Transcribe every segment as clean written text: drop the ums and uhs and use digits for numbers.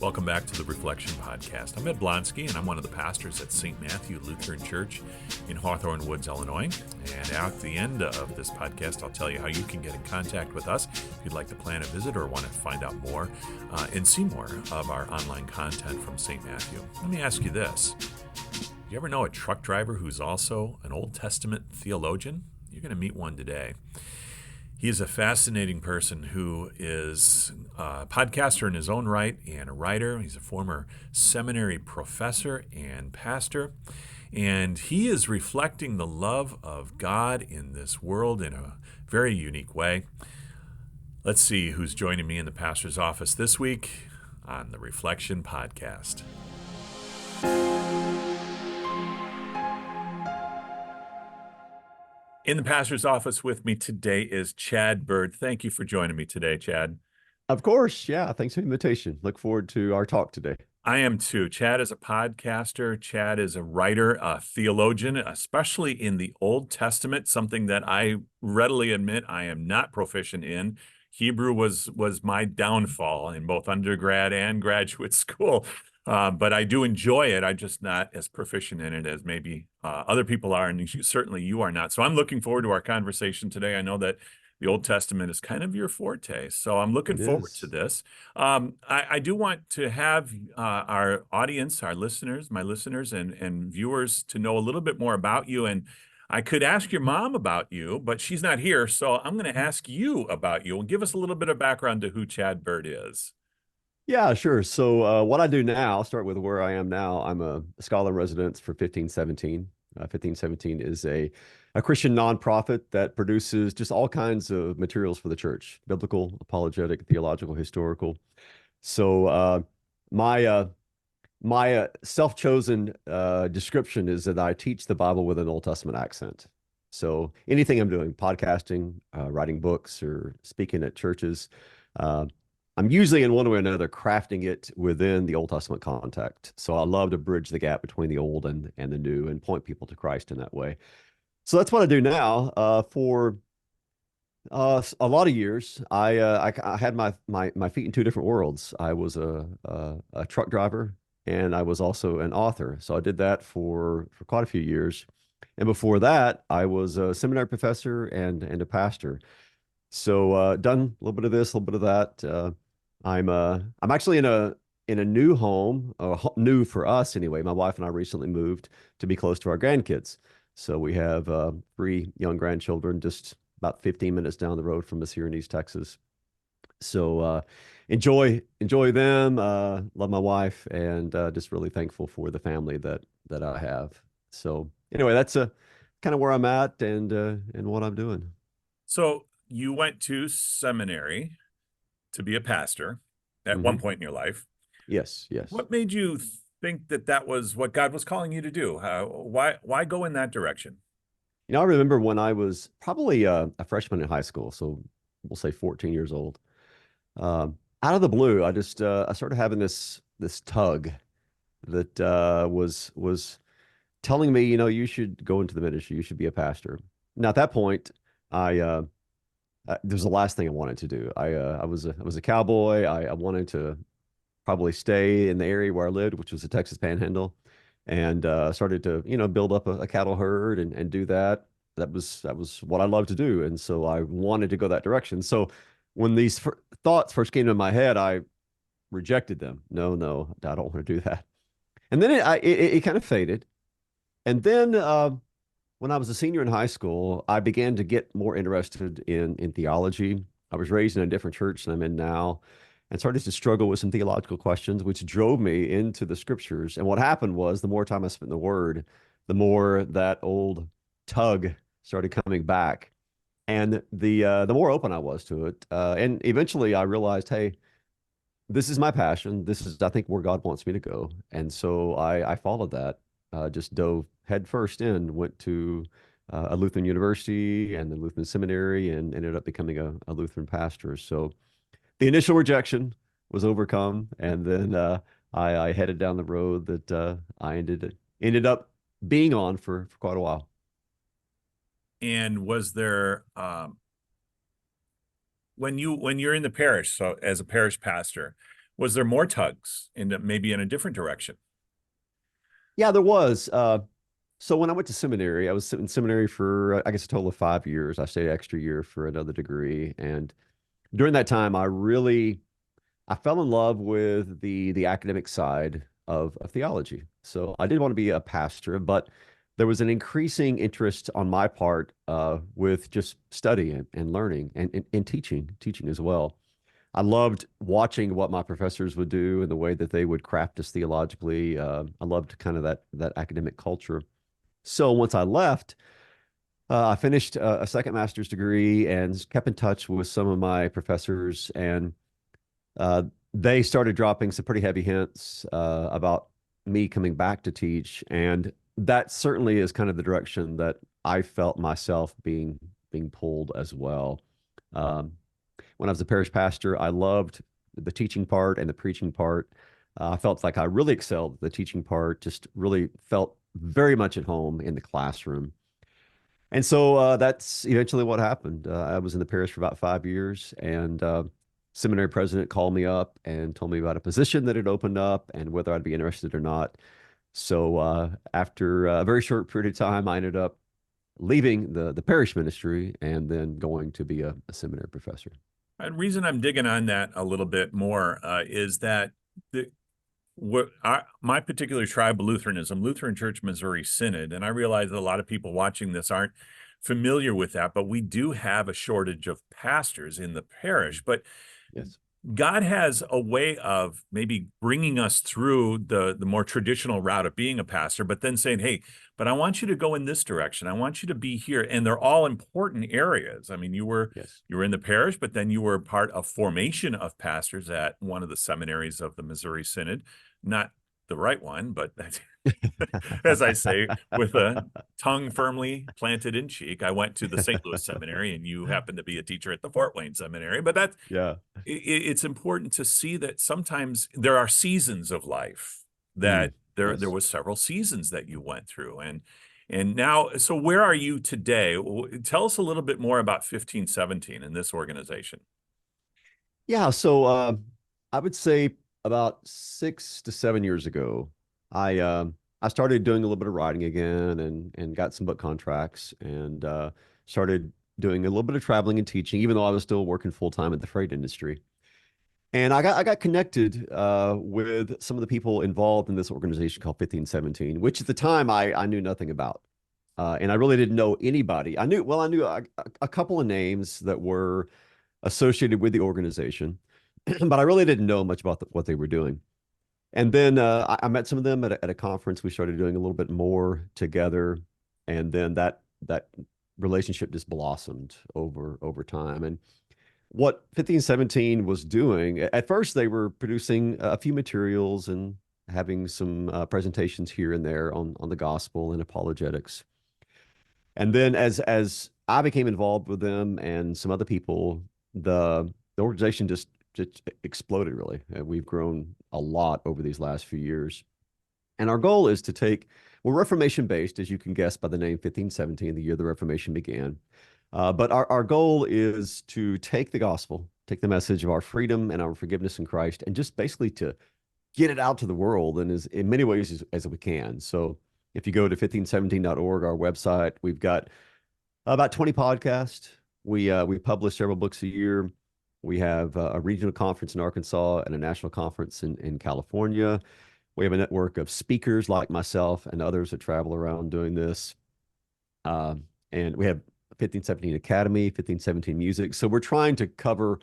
Welcome back to the Reflection Podcast. I'm Ed Blonsky, and I'm one of the pastors at St. Matthew Lutheran Church in Hawthorne Woods, Illinois. And at the end of this podcast, I'll tell you how you can get in contact with us if you'd like to plan a visit or want to find out more and see more of our online content from St. Matthew. Let me ask you this. You ever know a truck driver who's also an Old Testament theologian? You're going to meet one today. He is a fascinating person who is a podcaster in his own right and a writer. He's a former seminary professor and pastor. And he is reflecting the love of God in this world in a very unique way. Let's see who's joining me in the pastor's office this week on the Reflection Podcast. In the pastor's office with me today is Chad Bird. Thank you for joining me today, Chad. Of course. Yeah. Thanks for the invitation. Look forward to our talk today. I am too. Chad is a podcaster. Chad is a writer, a theologian, especially in the Old Testament, something that I readily admit I am not proficient in. Hebrew was my downfall in both undergrad and graduate school. But I do enjoy it. I'm just not as proficient in it as maybe other people are, and certainly you are not. So I'm looking forward to our conversation today. I know that the Old Testament is kind of your forte, so I'm looking forward to this. I do want to have our audience, our listeners, my listeners and viewers to know a little bit more about you. And I could ask your mom about you, but she's not here, so I'm going to ask you about you and give us a little bit of background to who Chad Bird is. Yeah, sure. So what I do now, I'll start with where I am now. I'm a scholar in residence for 1517. 1517 is a Christian nonprofit that produces just all kinds of materials for the church: biblical, apologetic, theological, historical. So my self-chosen description is that I teach the Bible with an Old Testament accent. So anything I'm doing, podcasting, writing books, or speaking at churches, I'm usually in one way or another crafting it within the Old Testament context. So I love to bridge the gap between the old and the new and point people to Christ in that way. So that's what I do now. For a lot of years, I had my feet in two different worlds. I was a truck driver, and I was also an author. So I did that for quite a few years. And before that, I was a seminary professor and a pastor. So done a little bit of this, a little bit of that. I'm actually in a new home, new for us anyway. My wife and I recently moved to be close to our grandkids. So we have 3 young grandchildren just about 15 minutes down the road from us here in East Texas. So enjoy them, love my wife, and just really thankful for the family that I have. So anyway, that's kind of where I'm at and what I'm doing. So you went to seminary to be a pastor at one point in your life. Yes. What made you think that was what God was calling you to do? Why go in that direction? I remember when I was probably a freshman in high school, so we'll say 14 years old. Out of the blue, I just I started having this tug that was telling me, you should go into the ministry, you should be a pastor. Now at that point, there's the last thing I wanted to do. I was a cowboy. I wanted to probably stay in the area where I lived, which was the Texas Panhandle, and started to build up a cattle herd and do that. That was what I loved to do, and so I wanted to go that direction. So when these thoughts first came to my head, I rejected them. No, I don't want to do that. And then it kind of faded, and then when I was a senior in high school, I began to get more interested in theology. I was raised in a different church than I'm in now and started to struggle with some theological questions, which drove me into the scriptures. And what happened was the more time I spent in the Word, the more that old tug started coming back. And the more open I was to it. And eventually I realized, hey, this is my passion. This is, I think, where God wants me to go. And so I followed that. Just dove headfirst in, went to a Lutheran university and the Lutheran seminary, and ended up becoming a Lutheran pastor. So the initial rejection was overcome, and then I headed down the road that I ended up being on for quite a while. And was there when you're in the parish, so as a parish pastor, Was there more tugs in maybe in a different direction? Yeah, there was. So when I went to seminary, I was in seminary for, I guess, a total of 5 years. I stayed an extra year for another degree. And during that time, I fell in love with the academic side of theology. So I did want to be a pastor, but there was an increasing interest on my part with just studying and learning and teaching as well. I loved watching what my professors would do and the way that they would craft us theologically. I loved kind of that academic culture. So once I left, I finished a second master's degree and kept in touch with some of my professors, and uh, they started dropping some pretty heavy hints about me coming back to teach, and that certainly is kind of the direction that I felt myself being pulled as well. Um, when I was a parish pastor, I loved the teaching part and the preaching part. I felt like I really excelled the teaching part, just really felt very much at home in the classroom. And so that's eventually what happened. I was in the parish for about 5 years, and seminary president called me up and told me about a position that had opened up and whether I'd be interested or not. So after a very short period of time, I ended up leaving the parish ministry and then going to be a seminary professor. The reason I'm digging on that a little bit more is that the, my particular tribe, Lutheranism, Lutheran Church Missouri Synod, and I realize that a lot of people watching this aren't familiar with that, but we do have a shortage of pastors in the parish. But Yes. God has a way of maybe bringing us through the more traditional route of being a pastor, but then saying, hey, but I want you to go in this direction. I want you to be here. And they're all important areas. I mean, Yes. you were in the parish, but then you were part of formation of pastors at one of the seminaries of the Missouri Synod, not the right one, but that's as I say, with a tongue firmly planted in cheek. I went to the St. Louis Seminary, and you happen to be a teacher at the Fort Wayne Seminary. But Yeah. it's important to see that sometimes there are seasons of life Mm, that there yes. was several seasons that you went through, and now, so where are you today? Tell us a little bit more about 1517 in this organization. Yeah. So I would say about 6 to 7 years ago, I I started doing a little bit of writing again and got some book contracts and started doing a little bit of traveling and teaching, even though I was still working full time in the freight industry. And I got connected with some of the people involved in this organization called 1517, which at the time I knew nothing about. And I really didn't know anybody. I knew a couple of names that were associated with the organization, but I really didn't know much about what they were doing. And then I met some of them at a conference. We started doing a little bit more together, and then that relationship just blossomed over time. And what 1517 was doing, at first they were producing a few materials and having some presentations here and there on the gospel and apologetics. And then as I became involved with them and some other people, the organization just exploded really. And we've grown a lot over these last few years. And our goal is to take, we're Reformation based, as you can guess by the name 1517, the year the Reformation began. But our goal is to take the gospel, take the message of our freedom and our forgiveness in Christ, and just basically to get it out to the world and as in many ways as we can. So if you go to 1517.org, our website, we've got about 20 podcasts. We publish several books a year. We have a regional conference in Arkansas and a national conference in California. We have a network of speakers like myself and others that travel around doing this. And we have 1517 Academy, 1517 Music. So we're trying to cover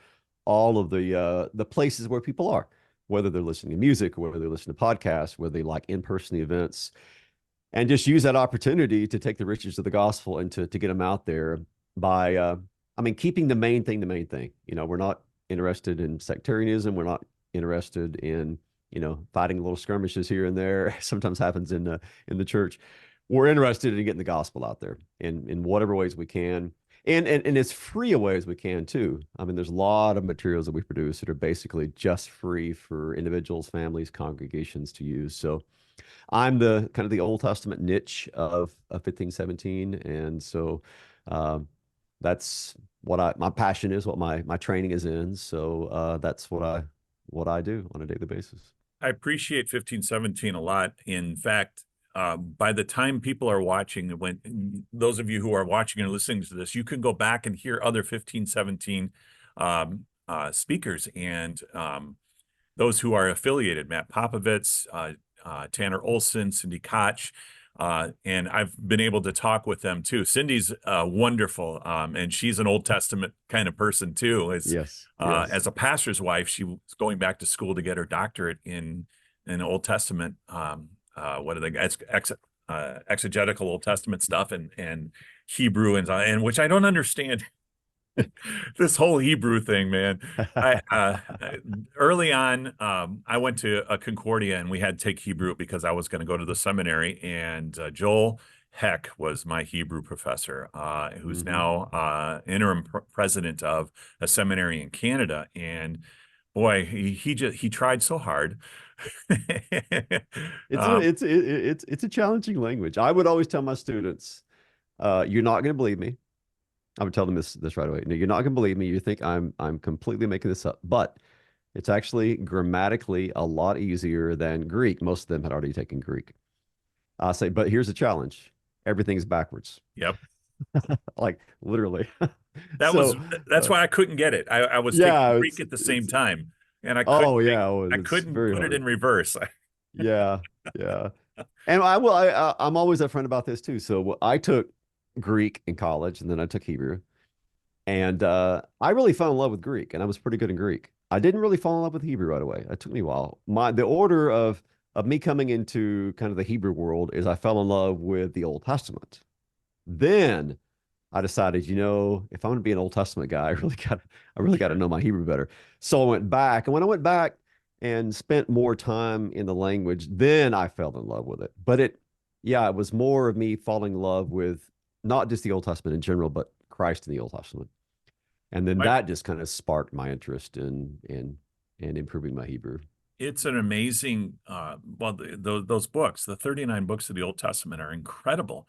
all of the places where people are, whether they're listening to music, or whether they're listening to podcasts, whether they like in-person events, and just use that opportunity to take the riches of the gospel and to get them out there by, I mean, keeping the main thing the main thing. You know, we're not interested in sectarianism. We're not interested in, you know, fighting little skirmishes here and there. Sometimes happens in the church. We're interested in getting the gospel out there in whatever ways we can. And as free a way as we can too. I mean, there's a lot of materials that we produce that are basically just free for individuals, families, congregations to use. So I'm the kind of the Old Testament niche of 1517. And so that's what my passion is, what my training is in. So that's what what I do on a daily basis. I appreciate 1517 a lot. In fact, by the time people are watching, when those of you who are watching and listening to this, you can go back and hear other 1517 speakers and those who are affiliated, Matt Popovits, Tanner Olson, Cindy Koch. And I've been able to talk with them too. Cindy's wonderful, and she's an Old Testament kind of person too. Yes, yes. As a pastor's wife, she was going back to school to get her doctorate in Old Testament. What are they? Exegetical Old Testament stuff and Hebrew and which I don't understand. This whole Hebrew thing, man. I early on, I went to a Concordia and we had to take Hebrew because I was going to go to the seminary. And Joel Heck was my Hebrew professor, who's Hmm. now interim president of a seminary in Canada. And boy, he tried so hard. It's a um, it's a challenging language. I would always tell my students, you're not going to believe me. I would tell them this right away. No, you're not going to believe me. You think I'm completely making this up, but it's actually grammatically a lot easier than Greek. Most of them had already taken Greek. I say, but here's the challenge: everything's backwards, yep. like literally. That was So, that's why I couldn't get it. I was taking yeah, Greek at the same it's time, and oh yeah, oh, I it's couldn't very put it hard. in reverse. Yeah, yeah. And I'm always upfront about this too. So I took Greek in college, and then I took Hebrew. And I really fell in love with Greek, and I was pretty good in Greek. I didn't really fall in love with Hebrew right away. It took me a while. The order of me coming into kind of the Hebrew world is I fell in love with the Old Testament. Then I decided, if I'm going to be an Old Testament guy, I really got to Sure. know my Hebrew better. So I went back, and when I went back and spent more time in the language, then I fell in love with it. But yeah, it was more of me falling in love with not just the Old Testament in general, but Christ in the Old Testament. And then I, that just kind of sparked my interest in improving my Hebrew. it's an amazing, those books, the 39 books of the Old Testament are incredible.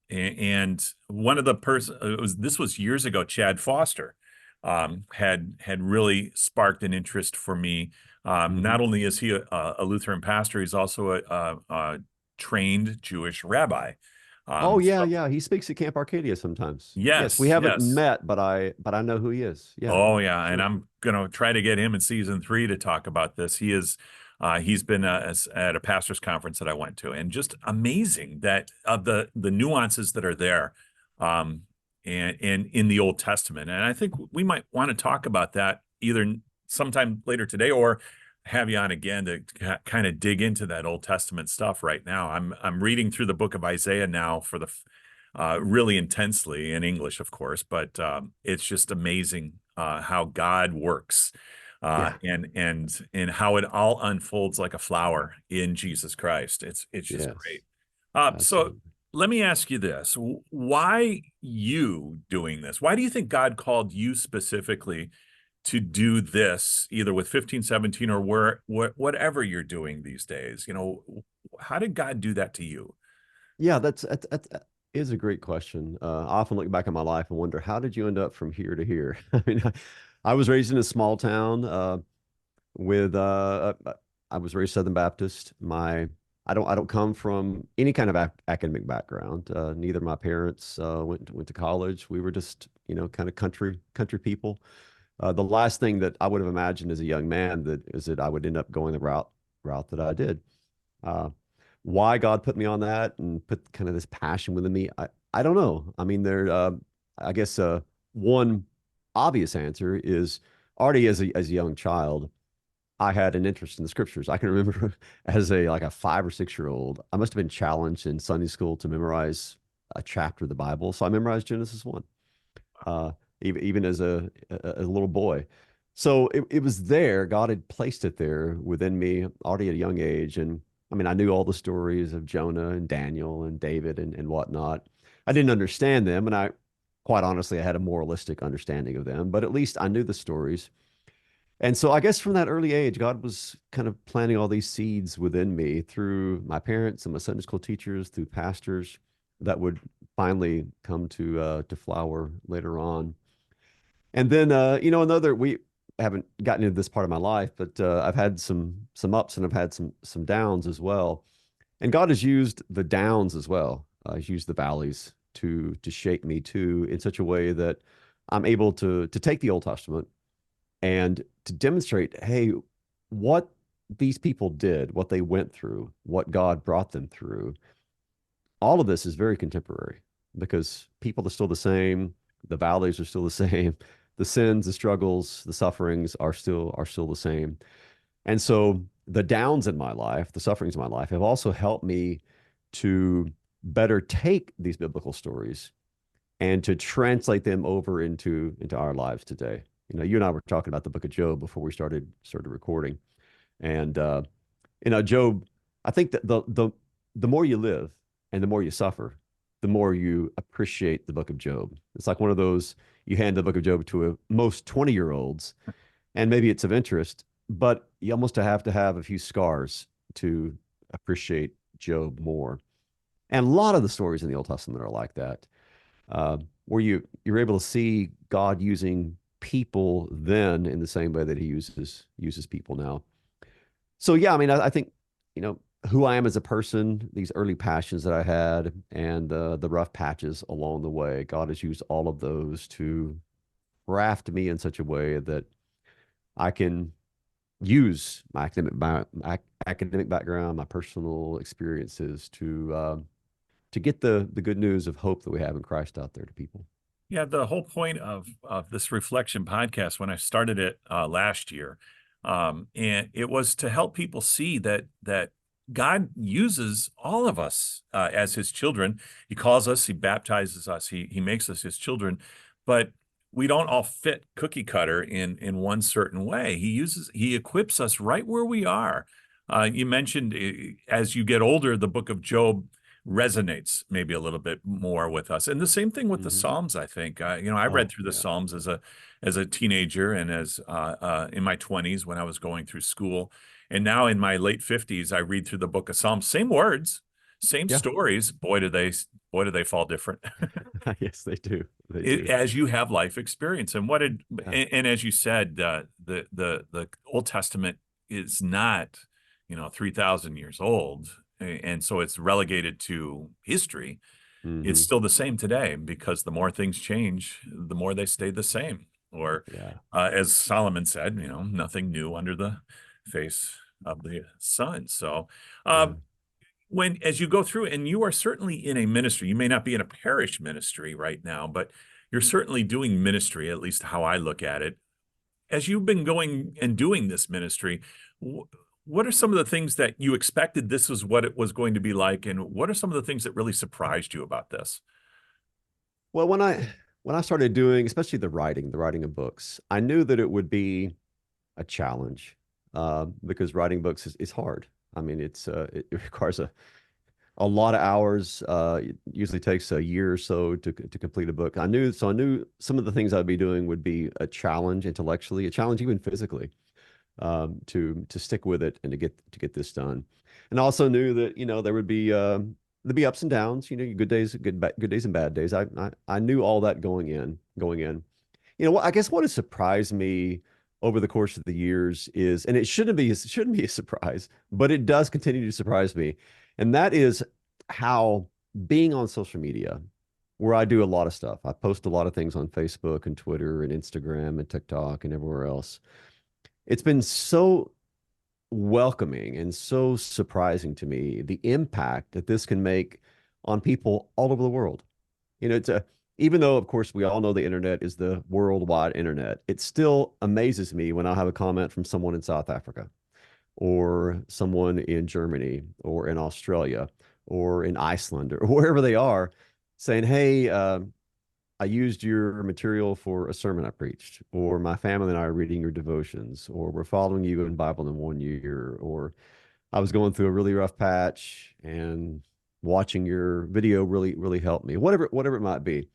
And one of the person, this was years ago, Chad Foster, had really sparked an interest for me. Hmm. Not only is he a Lutheran pastor, he's also a trained Jewish rabbi. Oh yeah, So yeah. He speaks at Camp Arcadia sometimes. Yes, we yes, haven't yes. met, but I know who he is. Yeah, Oh yeah, and sure. I'm gonna try to get him in season 3 to talk about this. He's been at a pastors conference that I went to, and just amazing that of the nuances that are there, um, and in the Old Testament. And I think we might want to talk about that either sometime later today or have you on again to kind of dig into that Old Testament stuff right now. I'm reading through the book of Isaiah now for really intensely in English, of course, but it's just amazing how God works Yeah, and how it all unfolds like a flower in Jesus Christ. It's just yes, great. So absolutely. let me ask you this: why you doing this? Why do you think God called you specifically to do this, either with 1517 or whatever you're doing these days? How did God do that to you? Yeah, that is a great question. I often look back at my life and wonder, how did you end up from here to here? I mean, I was raised in a small town. With I was raised Southern Baptist. I don't come from any kind of academic background. Neither of my parents went to college. We were just kind of country people. The last thing that I would have imagined as a young man that I would end up going the route that I did. Uh, why God put me on that and put kind of this passion within me, I don't know. I mean, I guess one obvious answer is already as a young child. I had an interest in the scriptures. I can remember as a 5 or 6 year old, I must have been challenged in Sunday school to memorize a chapter of the Bible. So I memorized Genesis 1, uh, even as a little boy. So it was there. God had placed it there within me already at a young age. And I mean, I knew all the stories of Jonah and Daniel and David and whatnot. I didn't understand them. And quite honestly, I had a moralistic understanding of them, but at least I knew the stories. And so I guess from that early age, God was kind of planting all these seeds within me through my parents and my Sunday school teachers, through pastors that would finally come to flower later on. And then another haven't gotten into this part of my life, but I've had some ups and I've had some downs as well. And God has used the downs as well. He's used the valleys to shape me too in such a way that I'm able to take the Old Testament and to demonstrate, hey, what these people did, what they went through, what God brought them through. All of this is very contemporary because people are still the same, the valleys are still the same, the sins, the struggles, the sufferings are still the same. And so the downs in my life, the sufferings in my life have also helped me to better take these biblical stories and to translate them over into our lives today. You know, you and I were talking about the book of Job before we started recording. And Job, I think that the more you live and the more you suffer, the more you appreciate the book of Job. It's like one of those you hand the book of Job to most 20-year-olds, and maybe it's of interest, but you almost have to have a few scars to appreciate Job more. And a lot of the stories in the Old Testament are like that, where you're able to see God using people then in the same way that He uses people now. So yeah, I mean, I think who I am as a person, these early passions that I had, and the rough patches along the way. God has used all of those to craft me in such a way that I can use my academic background, my personal experiences to get the good news of hope that we have in Christ out there to people. Yeah, the whole point of this reflection podcast when I started it last year, and it was to help people see that God uses all of us as His children. He calls us, He baptizes us, He makes us His children, but we don't all fit cookie cutter in one certain way. He equips us right where we are. You mentioned as you get older, the book of Job resonates maybe a little bit more with us. And the same thing with the Hmm. Psalms, I think. I read Oh, through the yeah. Psalms as a teenager and as in my 20s when I was going through school. And now in my late 50s, I read through the book of Psalms, same words, same Yeah. stories. Boy, do they fall different. Yes, they do. They do. As you have life experience. And Yeah. and as you said, the Old Testament is not 3,000 years old, and so it's relegated to history. It's Hmm. still the same today because the more things change, the more they stay the same. Or Yeah. as Solomon said, nothing new under the face of the sun. So Yeah. when as you go through, and you are certainly in a ministry, you may not be in a parish ministry right now, but you're certainly doing ministry, at least how I look at it. As you've been going and doing this ministry, what are some of the things that you expected this was what it was going to be like, and what are some of the things that really surprised you about this? Well, when I started doing, especially the writing of books, I knew that it would be a challenge because writing books is hard. I mean, it requires a lot of hours. It usually takes a year or so to complete a book. I knew some of the things I'd be doing would be a challenge intellectually, a challenge even physically, to stick with it and to get this done. And I also knew that there'd be ups and downs. You know, good days, good days and bad days. I knew all that going in. I guess what has surprised me over the course of the years is, and it shouldn't be a surprise, but it does continue to surprise me, and that is how being on social media, where I do a lot of stuff, I post a lot of things on Facebook and Twitter and Instagram and TikTok and everywhere else. It's been so welcoming and so surprising to me the impact that this can make on people all over the world. Even though, of course, we all know the internet is the worldwide internet, it still amazes me when I have a comment from someone in South Africa or someone in Germany or in Australia or in Iceland or wherever they are saying, hey, I used your material for a sermon I preached, or my family and I are reading your devotions, or we're following you in Bible in 1 year, or I was going through a really rough patch and watching your video really helped me. Whatever it might be,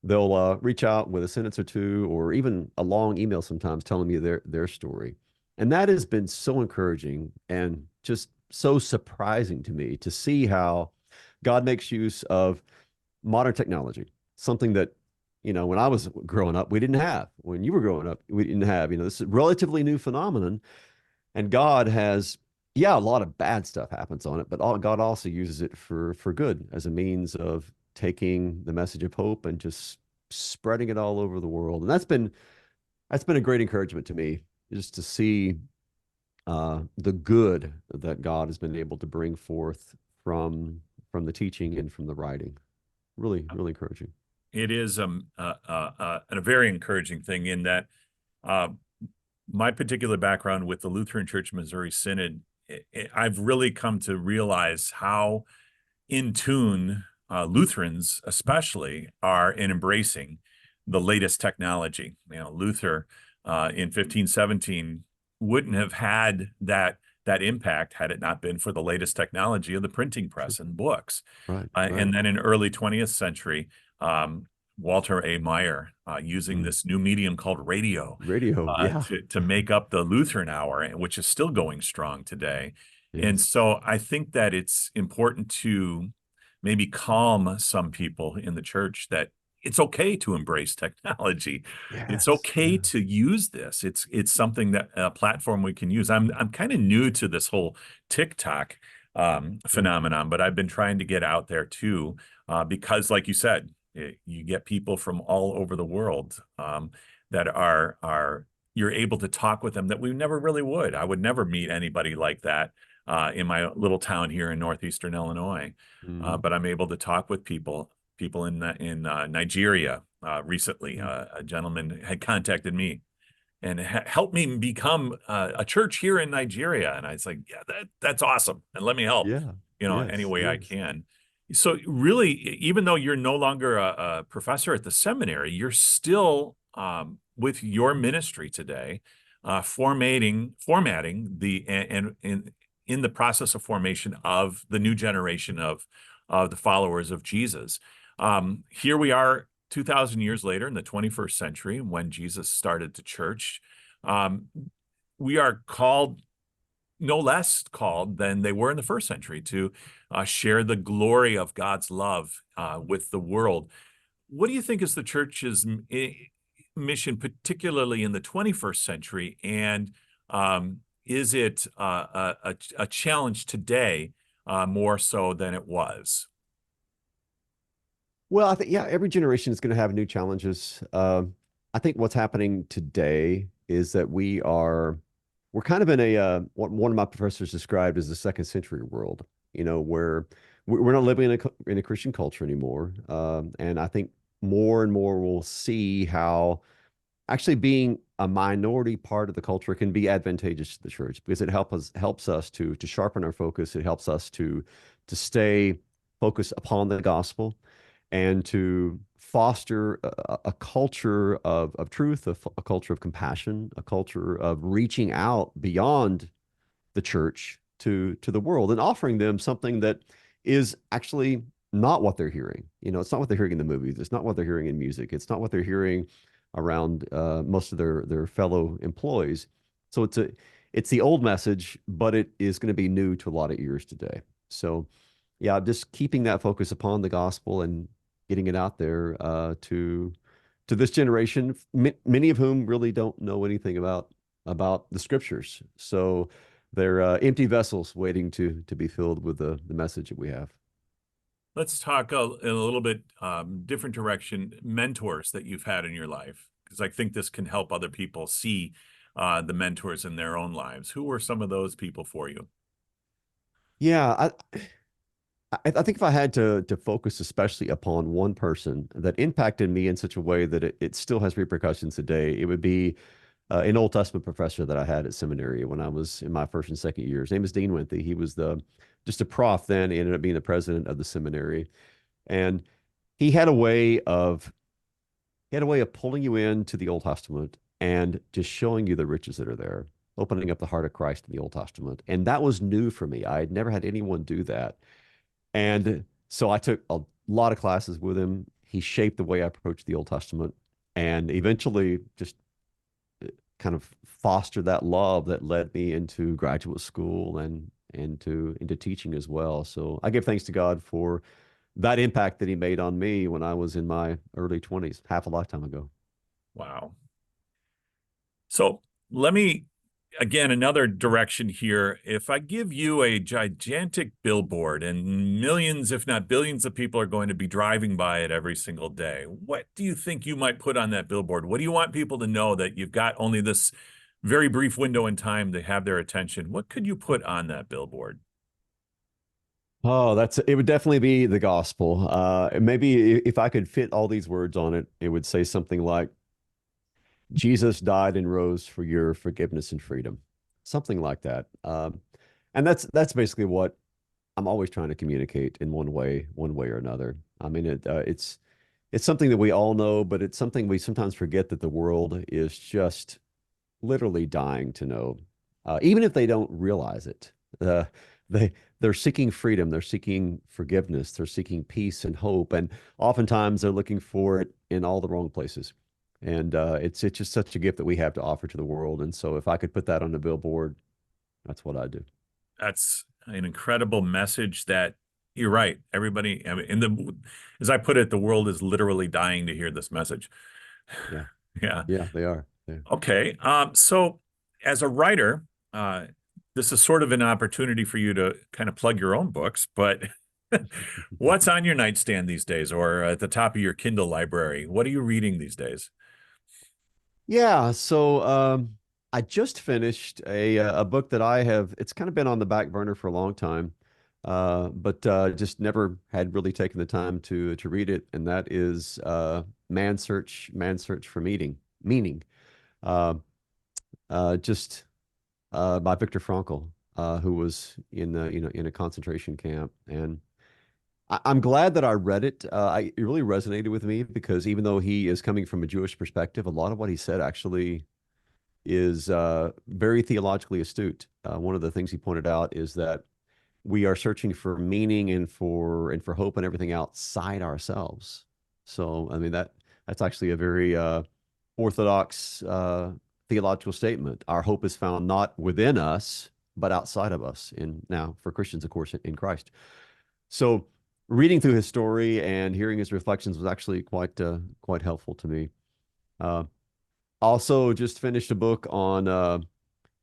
they'll reach out with a sentence or two, or even a long email sometimes telling me their story, and that has been so encouraging and just so surprising to me to see how God makes use of modern technology, something that when I was growing up, we didn't have. When you were growing up, we didn't have. This is a relatively new phenomenon, and God has, yeah, a lot of bad stuff happens on it, but God also uses it for good as a means of taking the message of hope and just spreading it all over the world. And that's been a great encouragement to me, just to see the good that God has been able to bring forth from the teaching and from the writing. Really, really encouraging. It is a very encouraging thing in that uh, my particular background with the Lutheran Church Missouri Synod, I've really come to realize how in tune Lutherans, especially, are in embracing the latest technology. Luther in 1517 wouldn't have had that impact had it not been for the latest technology of the printing press and books. Right, right. And then in early 20th century, um, Walter A. Meyer using Mm. this new medium called radio Radio, yeah, to make up the Lutheran hour, which is still going strong today. And yes, so I think that it's important to maybe calm some people in the church that it's okay to embrace technology. It's yes, okay yeah. to use this. It's something that a platform we can use. I'm kind of new to this whole TikTok Mm. phenomenon, but I've been trying to get out there too, because, like you said, you get people from all over the world that are you're able to talk with them that we never really would. I would never meet anybody like that in my little town here in northeastern Illinois, Mm. but I'm able to talk with people in Nigeria recently. Mm. A gentleman had contacted me and helped me become a church here in Nigeria. And I was like, yeah, that's awesome. And let me help, Yeah, any yes, way I yes. can. So really, even though you're no longer a professor at the seminary, you're still with your ministry today, formatting and in the process of formation of the new generation of the followers of Jesus. Here we are 2,000 years later in the 21st century when Jesus started the church. Um, we are called, no less called than they were in the first century, to share the glory of God's love with the world. What do you think is the church's mission, particularly in the 21st century? And is it a challenge today more so than it was? Well, I think, yeah, every generation is going to have new challenges. I think what's happening today is that we're kind of in what one of my professors described as the second century world, where we're not living in a Christian culture anymore. And I think more and more we'll see how actually being a minority part of the culture can be advantageous to the church, because it helps us to sharpen our focus. It helps us to stay focused upon the gospel and to foster a culture of truth, a culture of compassion, a culture of reaching out beyond the church to the world and offering them something that is actually not what they're hearing. It's not what they're hearing in the movies. It's not what they're hearing in music. It's not what they're hearing around most of their fellow employees. So it's the old message, but it is going to be new to a lot of ears today. So yeah, just keeping that focus upon the gospel and getting it out there to this generation, many of whom really don't know anything about the scriptures. So they're empty vessels waiting to be filled with the message that we have. Let's talk in a little bit different direction, mentors that you've had in your life, because I think this can help other people see the mentors in their own lives. Who were some of those people for you? Yeah, I think if I had to focus especially upon one person that impacted me in such a way that it still has repercussions today, it would be an Old Testament professor that I had at seminary when I was in my first and second year. His name is Dean Winthy. He was just a prof then. He ended up being the president of the seminary, and he had a way of pulling you into the Old Testament and just showing you the riches that are there, opening up the heart of Christ in the Old Testament. And that was new for me. I had never had anyone do that. And so I took a lot of classes with him. He shaped the way I approached the Old Testament and eventually just kind of fostered that love that led me into graduate school and into teaching as well. So I give thanks to God that impact that he made on me when I was in my early 20s, half a lifetime ago. Wow. So let me, again, another direction here. If I give you a gigantic billboard and millions, if not billions of people are going to be driving by it every single day, what do you think you might put on that billboard? What do you want people to know that you've got only this very brief window in time to have their attention? What could you put on that billboard? Oh, it would definitely be the gospel. Maybe if I could fit all these words on it, it would say something like, Jesus died and rose for your forgiveness and freedom, something like that. And that's basically what I'm always trying to communicate in one way or another. I mean, it's something that we all know, but it's something we sometimes forget that the world is just literally dying to know, even if they don't realize it. They they're seeking freedom, they're seeking forgiveness, they're seeking peace and hope, and oftentimes they're looking for it in all the wrong places. And it's just such a gift that we have to offer to the world. And so, if I could put that on a billboard, that's what I do. That's an incredible message that you're right. Everybody, I mean, as I put it, the world is literally dying to hear this message. Yeah, Yeah. yeah, they are. Yeah. Okay. So as a writer, this is sort of an opportunity for you to kind of plug your own books, but what's on your nightstand these days or at the top of your Kindle library? What are you reading these days? Yeah, so I just finished a book that I have. It's kind of been on the back burner for a long time, but just never had really taken the time to read it, and that is Man Search for Meaning, uh, just by Viktor Frankl, who was in in a concentration camp, and I'm glad that I read it. It really resonated with me because even though he is coming from a Jewish perspective, a lot of what he said actually is very theologically astute. One of the things he pointed out is that we are searching for meaning and for hope and everything outside ourselves. So, I mean that's actually a very orthodox theological statement. Our hope is found not within us, but outside of us. And now, for Christians, of course, in Christ. So, reading through his story and hearing his reflections was actually quite helpful to me. Uh, Also, just finished a book on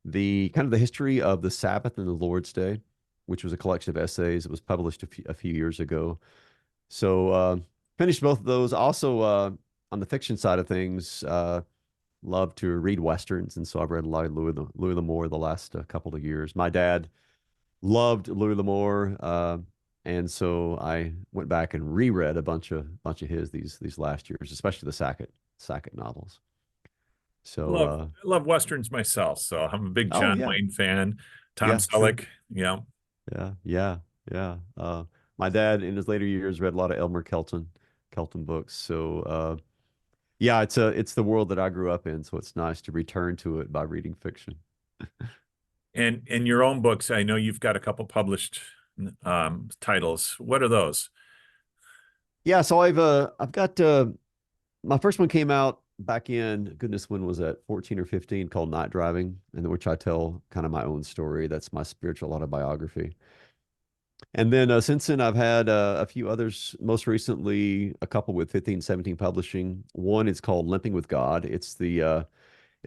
the kind of the history of the Sabbath and the Lord's Day, which was a collection of essays. It was published a few years ago. So finished both of those. Also, on the fiction side of things, love to read westerns, and so I've read a lot of Louis L'Amour the last couple of years. My dad loved Louis L'Amour, and so I went back and reread a bunch of his these last years, especially the Sackett novels. So, Love westerns myself, so I'm a big oh John yeah, Wayne fan. Tom yeah, sure, Selleck, yeah. yeah. My dad in his later years read a lot of Elmer Kelton books. So, yeah, it's the world that I grew up in. So it's nice to return to it by reading fiction. And your own books, I know you've got a couple published titles. What are those? Yeah, so I've got my first one came out back in goodness, when was that? 14 or 15, called Night Driving, in which I tell kind of my own story. That's my spiritual autobiography. And then since then, I've had a few others, most recently, a couple with 1517 Publishing. One is called Limping with God. It's the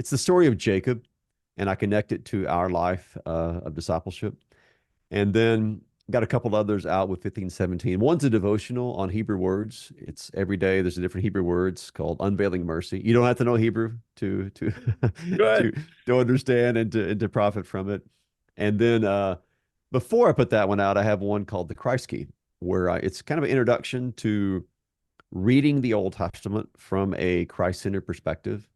story of Jacob, and I connect it to our life of discipleship. And then got a couple others out with 1517. One's a devotional on Hebrew words. It's every day there's a different Hebrew words called Unveiling Mercy. You don't have to know Hebrew to to Good. to understand and to profit from it. And then before I put that one out, I have one called The Christ Key, where it's kind of an introduction to reading the Old Testament from a Christ-centered perspective.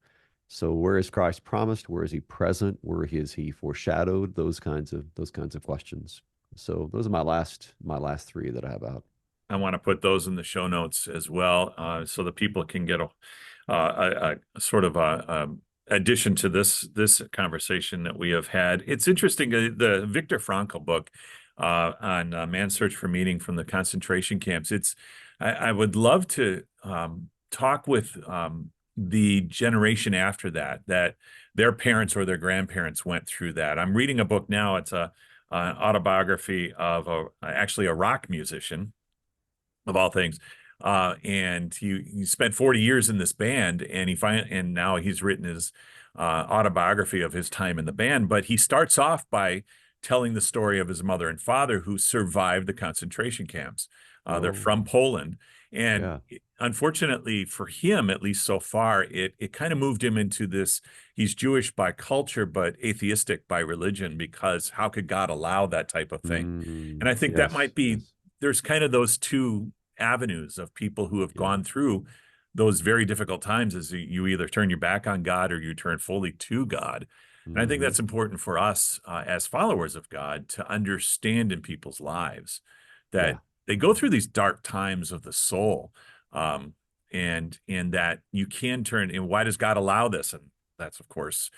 So where is Christ promised? Where is he present? Where is he foreshadowed? Those kinds of questions. So those are my last three that I have out. I want to put those in the show notes as well, so that people can get a sort of a addition to this conversation that we have had. It's interesting, the Viktor Frankl book on Man's Search for Meaning from the concentration camps. I would love to talk with the generation after that their parents or their grandparents went through that. I'm reading a book now. It's an autobiography of actually a rock musician, of all things. And he spent 40 years in this band, and and now he's written his autobiography of his time in the band. But he starts off by telling the story of his mother and father who survived the concentration camps. They're Oh, from Poland, and yeah. unfortunately for him, at least so far, it kind of moved him into this. He's Jewish by culture, but atheistic by religion, because how could God allow that type of thing? And I think that Yes, might be, yes, there's kind of those two avenues of people who have yeah. gone through those very difficult times, as you either turn your back on God or you turn fully to God. And I think Hmm. that's important for us as followers of God to understand in people's lives that Yeah, they go through these dark times of the soul, um, and that you can turn. And why does God allow this? And that's, of course,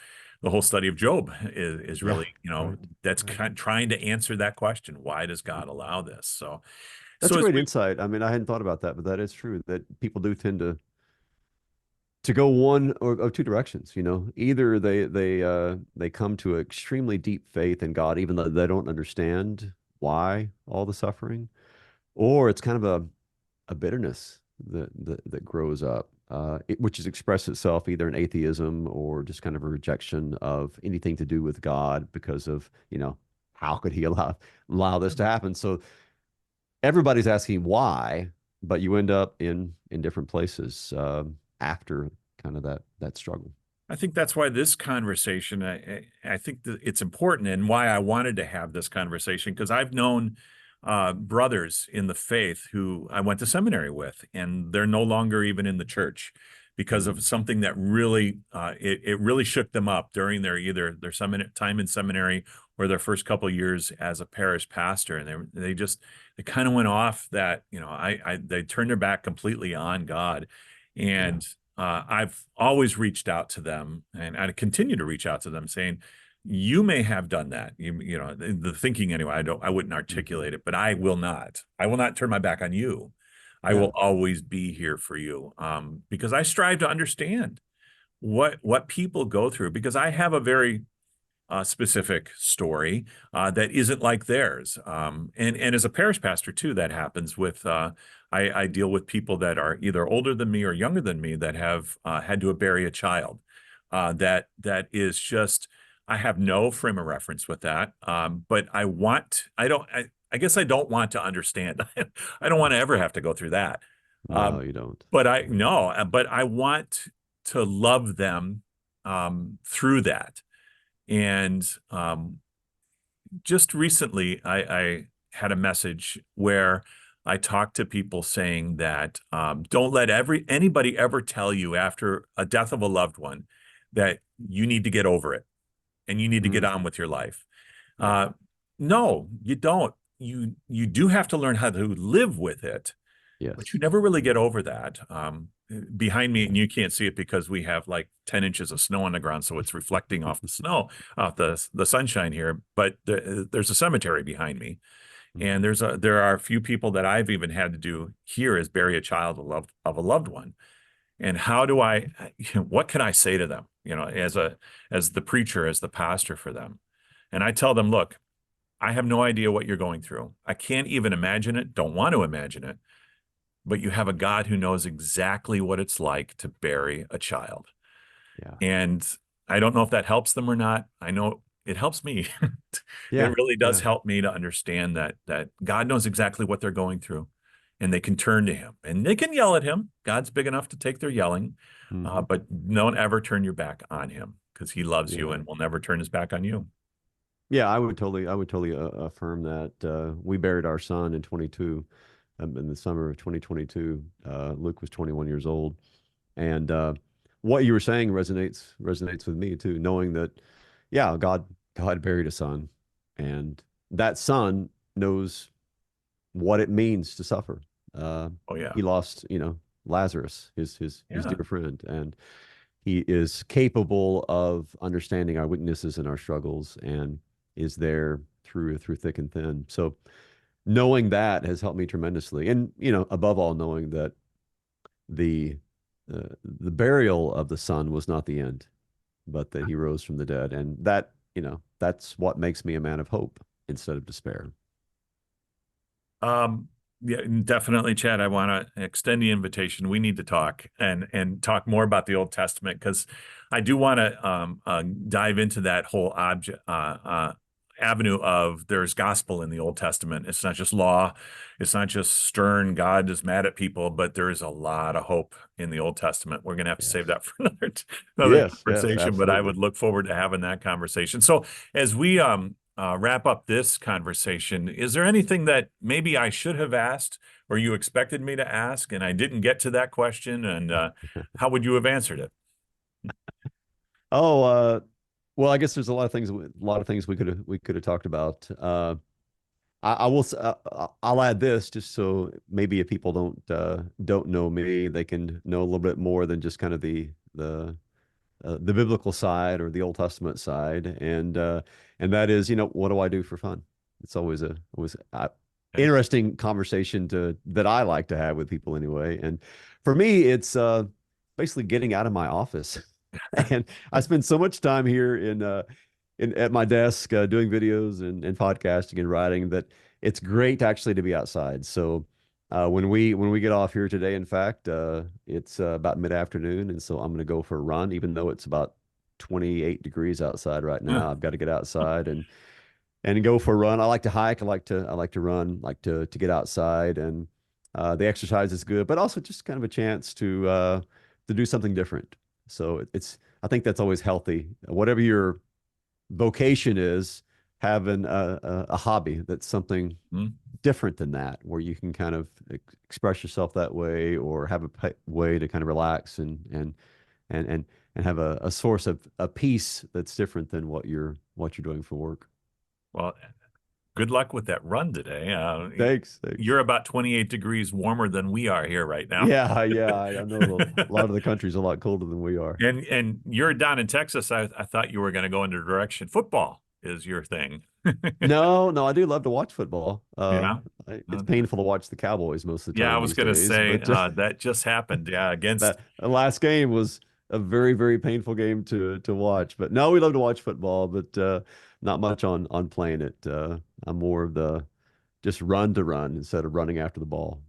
the whole study of Job is yeah, really, right, that's right. trying to answer that question. Why does God allow this? So, That's so a as great we, insight. I mean, I hadn't thought about that, but that is true that people do tend to go one or two directions, you know. Either they come to an extremely deep faith in God, even though they don't understand why all the suffering, or it's kind of a bitterness that grows up, which is expressed itself either in atheism or just kind of a rejection of anything to do with God because of, how could he allow this to happen? So everybody's asking why, but you end up in different places after kind of that struggle. I think that's why this conversation, I think that it's important, and why I wanted to have this conversation, because I've known brothers in the faith who I went to seminary with, and they're no longer even in the church because of Mm, something that really, it really shook them up during either their time in seminary or their first couple of years as a parish pastor. And they kind of went off that, they turned their back completely on God. yeah. And I've always reached out to them, and I continue to reach out to them, saying, "You may have done that. The thinking anyway. I wouldn't Hmm. articulate it, but I will not. I will not turn my back on you. I Yeah. will always be here for you, because I strive to understand what people go through, because I have a very specific story that isn't like theirs. And as a parish pastor too, that happens with. I deal with people that are either older than me or younger than me that have had to bury a child. That is just. I have no frame of reference with that, but I want. I don't. I guess I don't want to understand. I don't want to ever have to go through that. No, Um, you don't. but I No. no. But I want to love them through that. And just recently, I had a message where I talked to people saying that don't let anybody ever tell you after a death of a loved one that you need to get over it and you need to get Mm, on with your life. yeah. Uh, no, you don't. You do have to learn how to live with it, but you Yes. never really Yeah. get over that. Behind me, Yeah. and you can't see it because we have like 10 inches of snow on the ground, so it's reflecting off the snow, off the sunshine here. But there's a cemetery behind me, and Hmm. there are a few people that I've even had to do here is bury a child of a loved one. And how do what can I say to them? As the preacher, as the pastor for them, and I tell them, look, I have no idea what you're going through. I can't even imagine it. Don't want to imagine it, but you have a God who knows exactly what it's like to bury a child. Yeah. And I don't know if that helps them or not. I know it helps me. It Yeah. really does Yeah. help me to understand that God knows exactly what they're going through, and they can turn to him and they can yell at him. God's big enough to take their yelling, Hmm. but don't ever turn your back on him, because he loves you Yeah. and will never turn his back on you. Yeah. I would totally affirm that. We buried our son in 22, in the summer of 2022. Luke was 21 years old. And what you were saying resonates with me too, knowing that, yeah, God buried a son, and that son knows what it means to suffer. Oh yeah. He lost, Lazarus, his Yeah. dear friend, and he is capable of understanding our weaknesses and our struggles, and is there through thick and thin. So knowing that has helped me tremendously, and above all, knowing that the the burial of the son was not the end, but that he rose from the dead, and that's what makes me a man of hope instead of despair. Um, Yeah, definitely, Chad. I want to extend the invitation. We need to talk and talk more about the Old Testament, because I do want to dive into that whole avenue of there's gospel in the Old Testament. It's not just law. It's not just stern God is mad at people, but there is a lot of hope in the Old Testament. We're going to have to save Yes. that for another Yes, conversation, but I would absolutely. look forward to having that conversation. So as we wrap up this conversation, is there anything that maybe I should have asked or you expected me to ask and I didn't get to that question? And how would you have answered it? Oh, well, I guess there's a lot of things we could have talked about. I will. I'll add this just so maybe if people don't know me, they can know a little bit more than just kind of the biblical side or the Old Testament side, and that is, what do I do for fun? It's always Okay. interesting conversation to that I like to have with people anyway. And for me, it's basically getting out of my office, and I spend so much time here in at my desk doing videos and podcasting and writing that it's great actually to be outside. So when we get off here today, in fact, it's about mid-afternoon, and so I'm going to go for a run, even though it's about 28 degrees outside right Huh. now. I've got to get outside and go for a run. I like to hike. I like to run. Like to get outside, and the exercise is good, but also just kind of a chance to do something different. So I think that's always healthy. Whatever your vocation is, having a hobby that's something Hmm. different than that, where you can kind of express yourself that way, or have a way to kind of relax and and and have a source of a peace that's different than what you're doing for work. Well, good luck with that run today. Thanks. You're about 28 degrees warmer than we are here right now. Yeah. I know a lot of the country's a lot colder than we are. And you're down in Texas. I thought you were going to go into the direction football is your thing. No, I do love to watch football. Yeah. It's Uh, painful to watch the Cowboys most of the yeah, I time was these going to days, say but that just happened. Yeah, against. that the last game was a very, very painful game to watch. But no, we love to watch football, but not much on playing it. I'm more of the just run to run instead of running after the ball.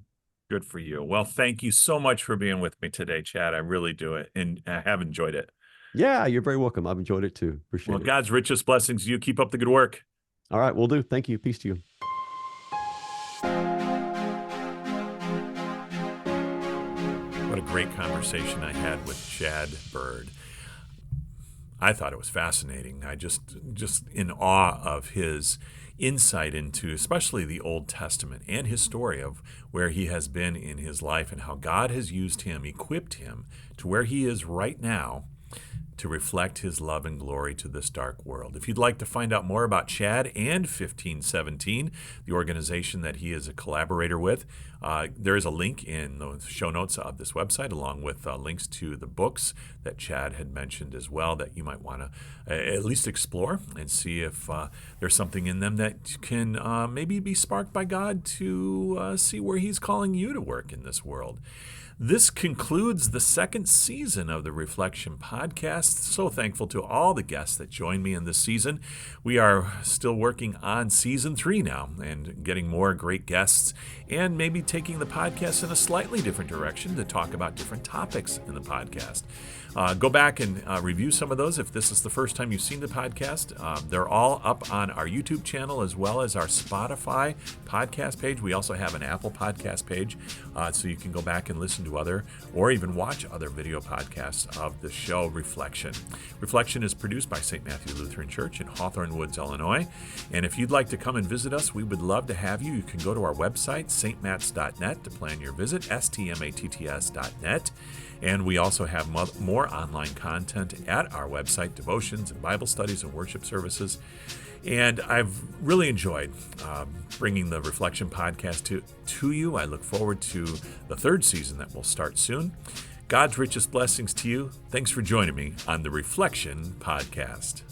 Good for you. Well, thank you so much for being with me today, Chad. I really do it, and I have enjoyed it. Yeah, you're very welcome. I've enjoyed it too. Well, Appreciate it. God's richest blessings to you. Keep up the good work. All right, we'll do. Thank you. Peace to you. What a great conversation I had with Chad Bird. I thought it was fascinating. I just in awe of his insight into especially the Old Testament and his story of where he has been in his life and how God has used him, equipped him to where he is right now to reflect his love and glory to this dark world. If you'd like to find out more about Chad and 1517, the organization that he is a collaborator with, there is a link in the show notes of this website, along with links to the books that Chad had mentioned as well, that you might want to at least explore and see if there's something in them that can maybe be sparked by God to see where he's calling you to work in this world. This concludes the second season of the Reflection Podcast. So thankful to all the guests that joined me in this season. We are still working on season 3 now and getting more great guests and maybe taking the podcast in a slightly different direction to talk about different topics in the podcast. Go back and review some of those if this is the first time you've seen the podcast. They're all up on our YouTube channel as well as our Spotify podcast page. We also have an Apple podcast page, so you can go back and listen to other or even watch other video podcasts of the show Reflection. Reflection is produced by St. Matthew Lutheran Church in Hawthorne Woods, Illinois. And if you'd like to come and visit us, we would love to have you. You can go to our website, stmats.net, to plan your visit, stmatts.net. And we also have more online content at our website, devotions and Bible studies and worship services. And I've really enjoyed bringing the Reflection Podcast to you. I look forward to the third season that will start soon. God's richest blessings to you. Thanks for joining me on the Reflection Podcast.